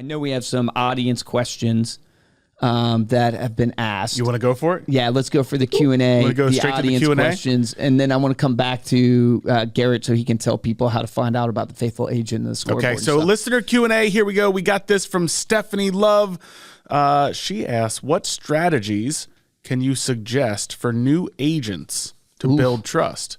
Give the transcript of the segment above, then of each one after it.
I know we have some audience questions that have been asked. You want to go for it? Yeah, let's go for the Q&A. Want to go straight to the Q&A? Questions, and then I want to come back to Garrett so he can tell people how to find out about the Faithful Agent and the scoreboard. Okay, so listener Q&A, here we go. We got this from Stephanie Love. She asks, what strategies can you suggest for new agents to build trust?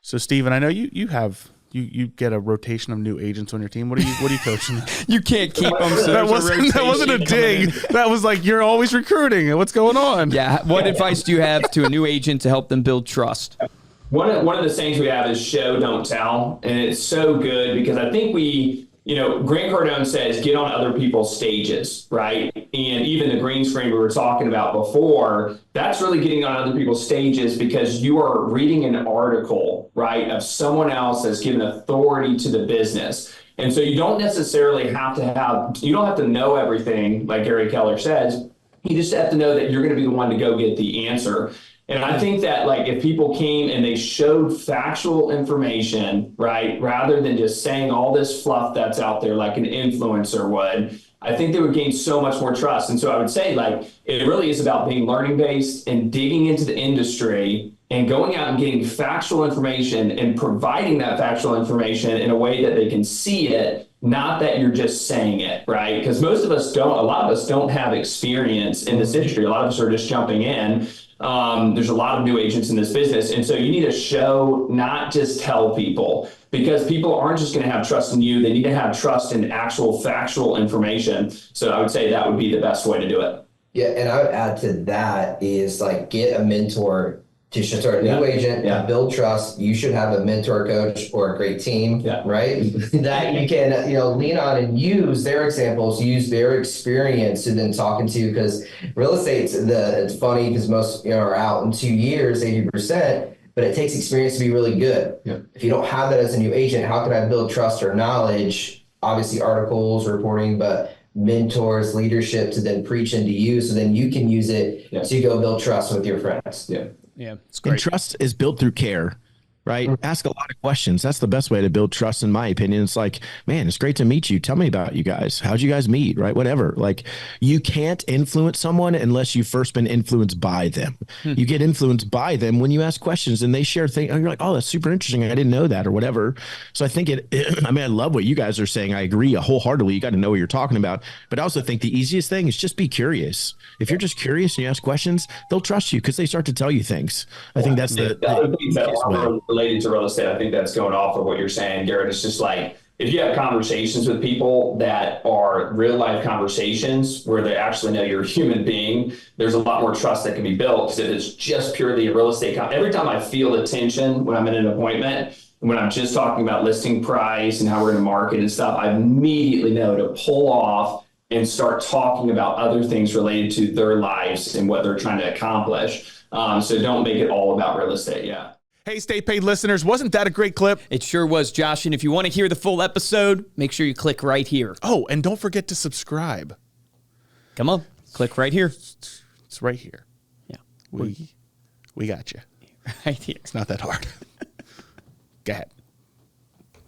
So, Steven, I know you have... You get a rotation of new agents on your team. What are you coaching? You can't keep them. So that wasn't a dig. That was like, you're always recruiting. What's going on? Yeah. What advice do you have to a new agent to help them build trust? One of the sayings we have is show, don't tell. And it's so good because I think Grant Cardone says, get on other people's stages, right? And even the green screen we were talking about before, that's really getting on other people's stages because you are reading an article, right, of someone else that's given authority to the business. And so you don't necessarily have to know everything, like Gary Keller says. You just have to know that you're going to be the one to go get the answer. And I think that if people came and they showed factual information, right, rather than just saying all this fluff that's out there like an influencer would, I think they would gain so much more trust. And so I would say it really is about being learning based and digging into the industry and going out and getting factual information and providing that factual information in a way that they can see it, not that you're just saying it, right? Because a lot of us don't have experience in this industry. A lot of us are just jumping in. There's a lot of new agents in this business. And so you need to show, not just tell people, because people aren't just going to have trust in you. They need to have trust in actual factual information. So I would say that would be the best way to do it. Yeah. And I would add to that is get a mentor to start a new agent and build trust. You should have a mentor, coach, or a great team, right? That you can, lean on and use their examples, use their experience to then talking to, because real estate's it's funny because most, are out in 2 years, 80%, but it takes experience to be really good. Yeah. If you don't have that as a new agent, how can I build trust or knowledge? Obviously articles, reporting, but mentors, leadership to then preach into you. So then you can use it to go build trust with your friends. Yeah. Yeah, it's great. And trust is built through care, right? Ask a lot of questions. That's the best way to build trust, in my opinion. It's like, man, it's great to meet you. Tell me about you guys. How'd you guys meet, right? Whatever. You can't influence someone unless you've first been influenced by them. You get influenced by them when you ask questions and they share things. You're like, oh, that's super interesting. I didn't know that or whatever. So I think I love what you guys are saying. I agree wholeheartedly. You got to know what you're talking about. But I also think the easiest thing is just be curious. If you're just curious and you ask questions, they'll trust you because they start to tell you things. I think that's the other things that are related to real estate. I think that's going off of what you're saying, Garrett. It's just if you have conversations with people that are real life conversations where they actually know you're a human being, there's a lot more trust that can be built. Because if it's just purely a real estate every time I feel the tension when I'm in an appointment, when I'm just talking about listing price and how we're going to market and stuff, I immediately know to pull off and start talking about other things related to their lives and what they're trying to accomplish. So don't make it all about real estate. Yeah. Hey, Stay Paid listeners, wasn't that a great clip? It sure was, Josh. And if you want to hear the full episode, make sure you click right here. Oh, and don't forget to subscribe. Come on, click right here. It's right here. Yeah. We got you. Right here. It's not that hard. Go ahead.